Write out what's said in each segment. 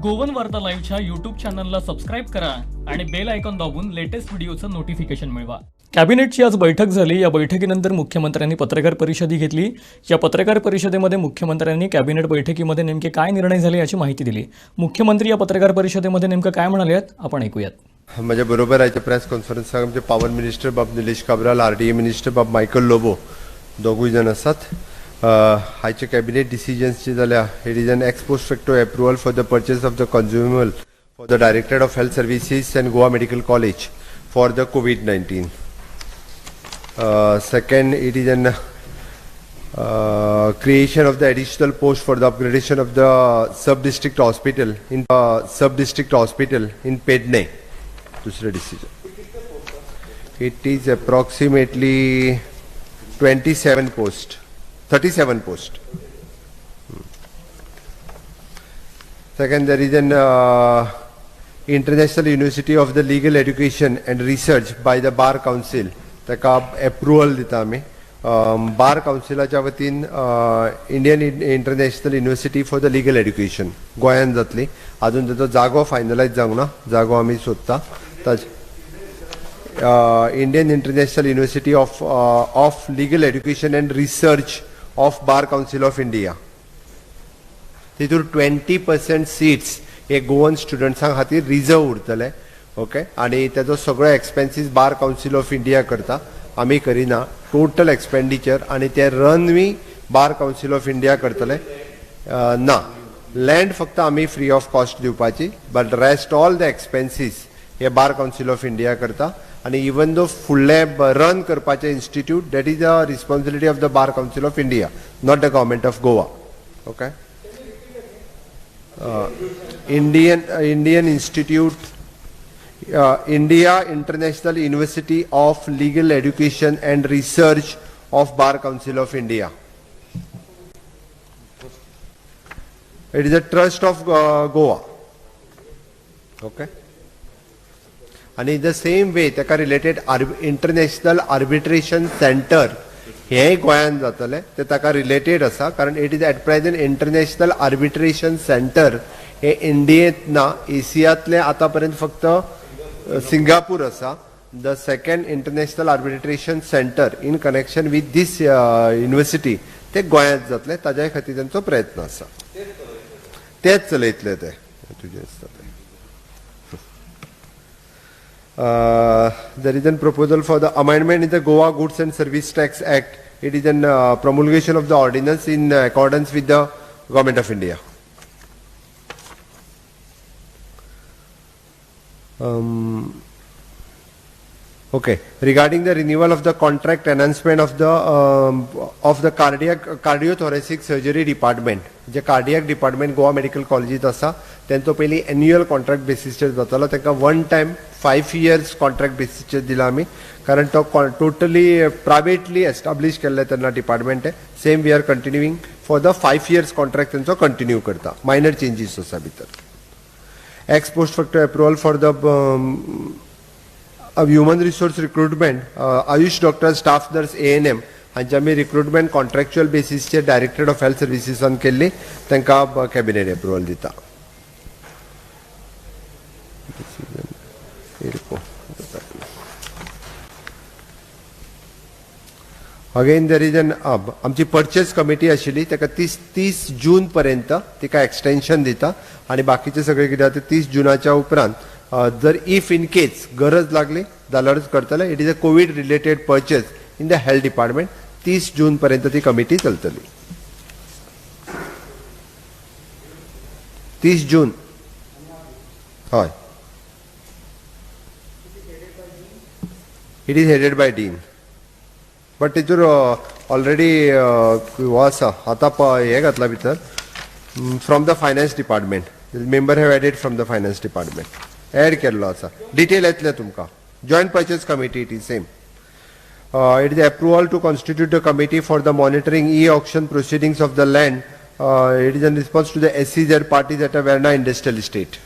Goan वार्ता लाईव्हच्या YouTube चॅनलला सबस्क्राईब करा आणि बेल आयकॉन दाबून लेटेस्ट व्हिडिओचं नोटिफिकेशन मिळवा. कॅबिनेटची आज बैठक झाली. या बैठकीनंतर मुख्यमंत्र्यांनी पत्रकार परिषद घेतली. या पत्रकार परिषदेमध्ये मुख्यमंत्र्यांनी कॅबिनेट बैठकीमध्ये नेमके काय निर्णय झाले याची माहिती दिली. मुख्यमंत्री या पत्रकार परिषदेमध्ये नेमकं काय म्हणाले आहेत आपण ऐकूयात. माझ्या बरोबर आयच्या प्रेस कॉन्फरन्साक आमचे पॉवर मिनिस्टर बाब निलेश काब्राल, आरडीए मिनिस्टर बाब मायकल लोबो दोगूय जण आसात. आयचे कॅबिनेट डिसिजन्स जे जाल्या it is an x post facto approval for the purchase of the कन्झ्युमेबल for the directorate of health services end Goa medical college for the COVID-19. Second, it is an creation of the additional post for the upgradation of the sub-district hospital in Pedne. दूसरा decision. It is approximately 37 post. Second, there is an International University of the Legal Education and Research by the Bar Council. ताका approval दिता आमी. बार काउन्सिलाच्या वतीन Indian international university for the legal education गोंयांत जातली. अजून ताचो जागो फायनलायज जावंक ना, जागो आमी सोदता. Indian international university of legal education and research of Bar Council of India. तितूर 20% सीट्स हे गोवन स्टुडंट्सां खातीर रिजर्व उरतले. ओके, आणि त्याचो सगळो expenses Bar Council of India करता, आमी करिना. टोटल एक्सपेंडिचर आणि ते रनवी बार काउन्सिल ऑफ इंडिया करतले ना. लँड फक्त आमी फ्री ऑफ कॉस्ट दिवपाची, but rest all the expenses हे बार काउन्सिल ऑफ इंडिया करता. आणि इवन दो फुडले रन करपाचे institute that is the responsibility of the bar Council of India, not the government of Goa. Okay, Indian institute India International University of Legal Education and Research of Bar Council of India. It is a trust of Goa. Okay. And in the same way, ताका related International Arbitration Center हे गोंयांत जातले, ते ताका related आसा. कारण it is at present international arbitration centre हे इंडियेंत ना, एशियातले आतापर्यंत फक्त सिंगापूर आसा. The second international arbitration centre in connection with this university ते गोंयांत जातले. ताज्या खातीर तांचो प्रयत्न आसा. तेच चलयतले ते तुजे आसता ते. There is a proposal for the amendment in the Goa Goods and Service Tax Act. It is an promulgation of the ordinance in accordance with the Government of India. Okay, regarding the renewal of the contract enhancement of the cardiothoracic surgery department, जे cardiac department Goa medical कॉलेजीत आसा तेंचो पयली annual contract बेसिसचेर जातालो. तांकां one time 5 years contract बेसिसचेर दिला आमी, कारण तो टोटली प्रायवेटली एस्टाब्लीश केल्ले तेन्ना department. Same we are continuing for the 5 years contract तेंचो कंटिन्यू करता. मायनर चेंजीस आसा भितर. Ex post factor approval for the human resource recruitment. Ayush doctor, staff nurse, ANM हांची आमी रिक्रुटमेंट कॉन्ट्रॅक्च्युअल बेसिसचेर डायरेक्टरेट ऑफ हेल्थ सर्विसेसान केल्ली, तांकां कॅबिनेट अप्रुवल दिता. अगेन देर इज एन आमची परचेस कमिटी आशिल्ली, ताका 30 जून पर्यंत तिका एक्सटेन्शन दिता. आणि बाकीचे सगळे कितें ते 30 जुनाच्या उपरांत जर इफ इन केस गरज लागली जाल्यारच करतले. It is a COVID related purchase in the health department. 30 जून पर्यंत ती कमिटी चलतली. 30 जून. हय, it is headed by dean. But तेचेर ऑलरेडी हो आसा आतां हे घातला भितर from the finance department. Member have added from the finance department. Add केल्लो आसा. डिटेल येतले तुमकां. Joint purchase committee it is same. It is approval to constitute a committee for the monitoring auction proceedings of the land. It is in response to the SEZ parties at a Verna industrial estate.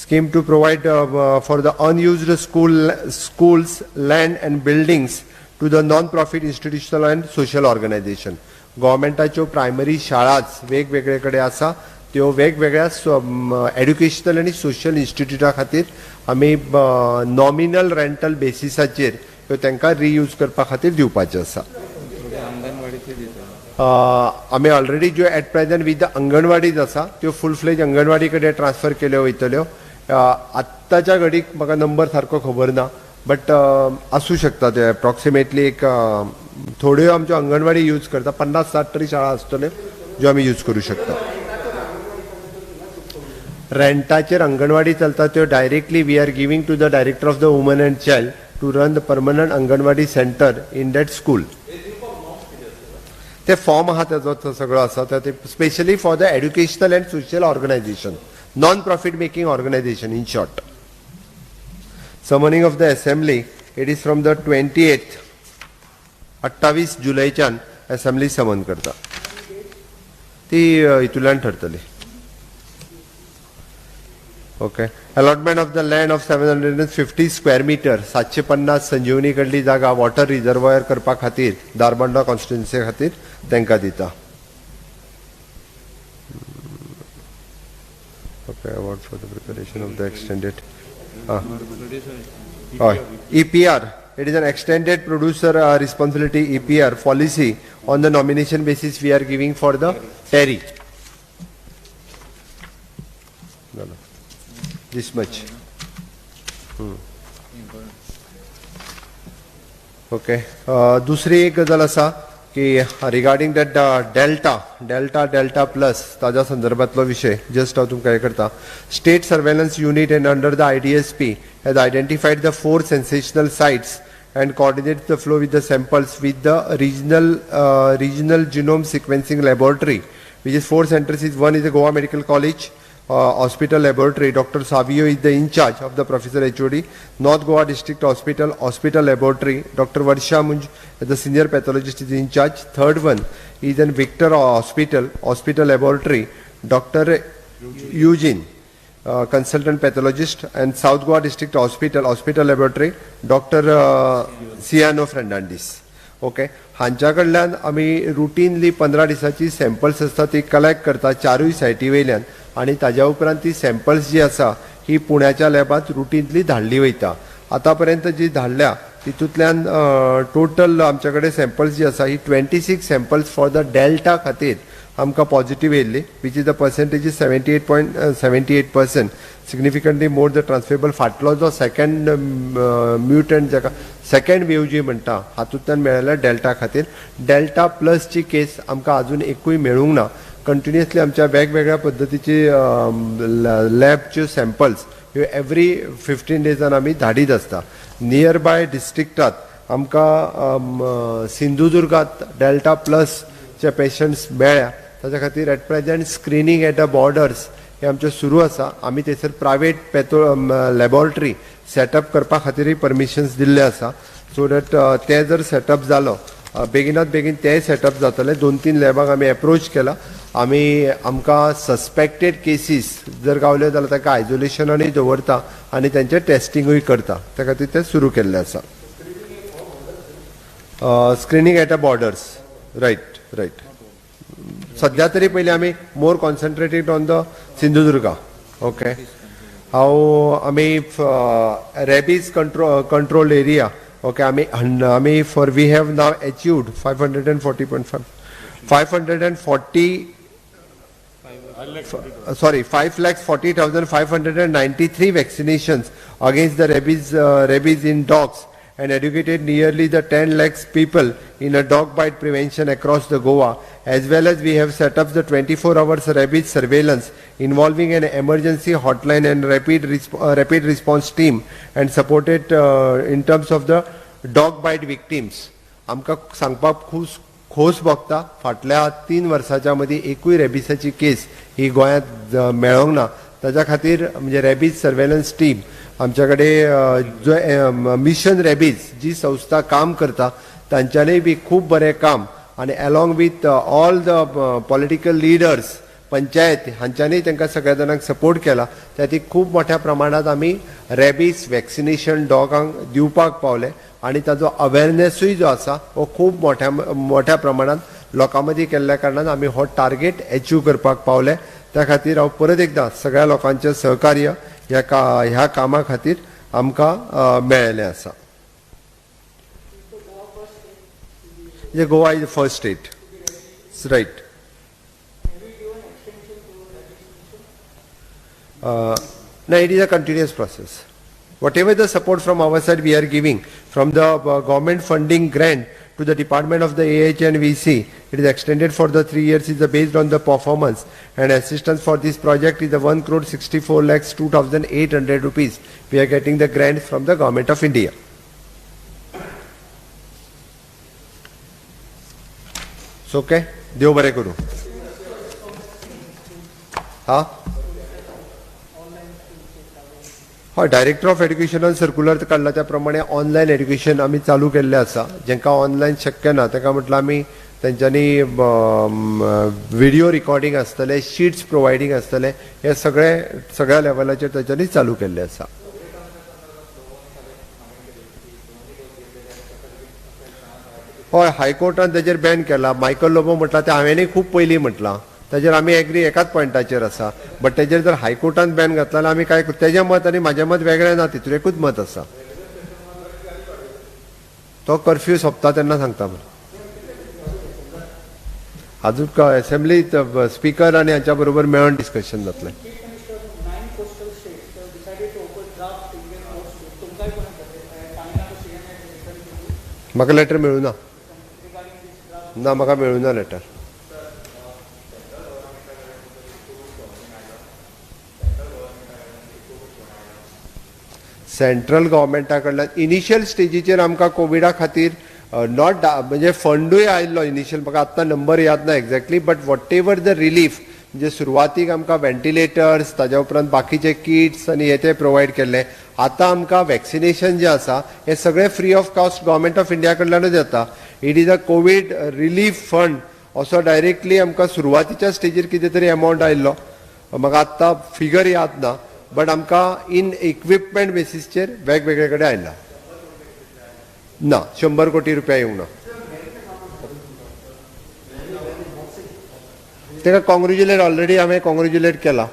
Scheme to provide for the unused schools, land and buildings to the non-profit institutional and social organization. गव्हर्मेंटाच्यो primary शाळाच वेगवेगळे कडेन आसा त्यो वेगवेगळ्या educational आनी social इन्स्टिट्यूटा खातीर आमी नॉमिनल रेंटल बेसिसाचेर त्यो तांकां रियूज करपा खातीर दिवपाचें आसा. आमी ऑलरेडी ज्यो एट प्रेझेंट विथ द अंगणवाडीज आसा त्यो फूल फ्लेज अंगणवाडी कडेन ट्रान्सफर केल्यो वयतल्यो. आत्ताच्या घडीक म्हाका नंबर सारको खबर ना, बट आसूं शकता ते एप्रॉक्सिमेटली एक थोड्यो आमच्यो अंगणवाडी यूज करता, 50-60 तरी शाळा आसतल्यो ज्यो आमी यूज करूं शकता. रेंटाचेर अंगणवाडी चलता त्यो directly we are giving to the director of the woman and child to run the permanent anganwadi centre in that school. ते फॉर्म आहा तेजो सगळो आसा ते specially for the educational and social organisation, non profit making organisation in short. Summoning of the assembly, it is from the 28th, 28 जुलैच्यान assembly समन करता. ती हितूंतल्यान ठरतली. Okay. Allotment of the land of 750 square metre, 750 Sanjivani कडली जागा water reservoir करपा खातीर दारबांदोडा कॉन्स्टिट्युएन्सी खातीर तांकां दिता. Okay. Award for the preparation of the extended EPR, it is an extended producer responsibility EPR policy on the nomination basis we are giving for the Terry. No. This much. Okay. दुसरी एक गजाल आसा की regarding that delta plus ताज्या संदर्भातलो विषय just हांव तुमकां हे करता. State surveillance unit end under the IDSP has identified the 4 sensational sites and coordinates the flow with the samples with the regional genome sequencing laboratory, which is 4 centers. One is the Goa Medical College Hospital Laboratory. Dr. Savio is the in charge of the Professor HOD. North Goa District Hospital Laboratory. Dr. Varsha Munj, the senior pathologist, is in charge. Third one is in Victor Hospital Laboratory. Dr. Eugene, consultant pathologist, and South Goa District Hospital Laboratory, Dr. Ciano Fernandez. Okay. हांच्या कडल्यान आमी routinely 15 दिसाची samples आसता ती collect करता 4 सायटी वयल्यान, आनी ताज्या उपरांत ती सॅम्पल्स जी आसा ही पुण्याच्या लॅबात रुटीनली धाडली वयता. आतां पर्यंत जी धाडल्या तितूंतल्यान टोटल आमच्या कडेन सॅम्पल्स जी आसा ही 26 सॅम्पल्स फॉर द डेल्टा खातीर आमकां पॉझिटिव्ह येयल्ली, which is the percentage is 78.78%, significantly more the transferable. फाटलो जो सेकंड म्युटंट जाका सेकंड वेव जी म्हणटा हातूंतल्यान मेळ्ळ्या डेल्टा खातीर. डेल्टा प्लसची केस आमकां अजून एकूय मेळूंक ना. कंटिन्युअसली आमच्या वेगवेगळ्या पद्दतीची लॅबच्यो सॅम्पल्स ह्यो एवरी 15 डेजान आमी धाडीत आसता. नियर बाय डिस्ट्रिक्टात आमकां सिंधुदुर्गात डेल्टा प्लसचे पेशंट्स मेळ्ळ्या. ताच्या खातीर at present screening at the borders हे आमचें सुरू आसा. आमी थंयसर प्रायवेट लॅबॉरेटरी सेटअप करपा खातीरय परमिशन्स दिल्ले आसा, सो दॅट ते जर सेटअप जालो बेगिनात बेगीन तेय सेटअप जातले. 2-3 लॅबाक आमी एप्रोच केला. आमकां सस्पेक्टेड केसीस जर गावल्यो जाल्यार ताका आयसोलेशनानूय दवरता आनी तेंचें टेस्टिंगूय करता. त्या खातीर तें सुरू केल्लें आसा. Screening at a borders. Right. सध्या तरी पयलीं आमी more concentrated on the Sindhudurg. Okay. आमी रेबीज कंट्रोल एरिया. ओके. आमी for we have now achieved 540,593 vaccinations against the rabies in dogs and educated nearly the 10 lakhs people in a dog bite prevention across the Goa. As well as we have set up the 24 hours rabies surveillance involving an emergency hotline and rapid response team and supported in terms of the dog bite victims. आमकां सांगपाक खोस भोगता फाटल्या 3 वर्साच्या मदीं एकूय रेबिसाची केस ही गोंयांत मेळोंक ना. ताच्या खातीर म्हणजे रेबीज सर्वेलन्स टीम आमच्या कडेन जो मिशन रेबीज जी संस्था काम करता तांच्यांनी बी खूब बरें काम आनी along with all the political leaders panchayat हांच्यांनी तांकां सगळ्या जाणांक सपोर्ट केला. त्याती खूब मोठ्या प्रमाणात आमी रेबीज वॅक्सिनेशन डॉगांक दिवपाक पावले आनी ताजो अवेरनेसूय जो आसा हो खूब मोठ्या प्रमाणात लोकां मदीं केल्ल्या कारणान आमी हो टार्गेट अचीव करपाक पावले. त्या खातीर हांव परत एकदां सगळ्या लोकांचें सहकार्य ह्या कामा खातीर आमकां मेळिल्लें आसा. Goa is the first state. Right. No, it is a continuous process. Whatever the support from our side we are giving, from the government funding grant to the Department of the AH and VC, it is extended for the 3 years, is based on the performance, and assistance for this project is the 1,64,02,800 rupees. We are getting the grant from the Government of India. So, okay? देव बरें करूं. हा? हय, director of एड्युकेशनान circular काडला त्या प्रमाणे online education आमी चालू केल्लें आसा. जेंकां ऑनलायन शक्य ना ताका म्हटल्यार आमी तेंच्यांनी व्हिडिओ रिकॉर्डिंग आसतले, शीट्स प्रोवायडींग आसतले, हे सगळ्या लेवलाचेर तेंच्यांनी चालू केल्लें आसा. हय, हायकोर्टान तेजेर बॅन केला. मायकल लोबो म्हटला ते हांवेंनी खूब पयलीं म्हटलां, ताजेर आमी एग्री एकाच पॉयंटाचेर आसा. बट तेजेर जर हायकोर्टान बॅन घातला जाल्यार आमी काय तेजें मत आनी म्हजें मत वेगळें ना, तितून एकूच मत आसा. तो कर्फ्यू सोंपता तेन्ना सांगता. आजून असेंब्ली स्पीकर आनी हांच्या बरोबर मेळून डिस्कशन जातलें. म्हाका लेटर मेळूं ना. ना, म्हाका मेळूं ना लेटर. सेंट्रल गव्हर्मेंटा कडल्यान इनिशियल स्टेजीचेर आमकां कोविडा खातीर नॉट म्हणजे फंडूय आयिल्लो इनिशियल, म्हाका आत्तां नंबर याद ना exactly, but what ever the relief म्हणजे सुरवातीक आमकां व्हेंटिलेटर्स, ताज्या उपरांत बाकीचे किट्स आनी हे ते प्रोवायड केल्ले. आतां आमकां वॅक्सिनेशन जें आसा हें सगळें free of cost government of India कडल्यानूच येता. It is a covid relief fund असो डायरेक्टली आमकां सुरवातीच्या स्टेजीर कितें तरी अमावंट आयिल्लो, म्हाका आत्तां फिगर याद ना, बट आमकां इन इक्विपमेंट बेसिसचेर वेगवेगळे कडेन आयला. ना, 100 कोटी रुपया येवंक ना. ताका कॉंग्रेच्युलेट ऑलरेडी हांवें कॉंग्रेच्युलेट केला.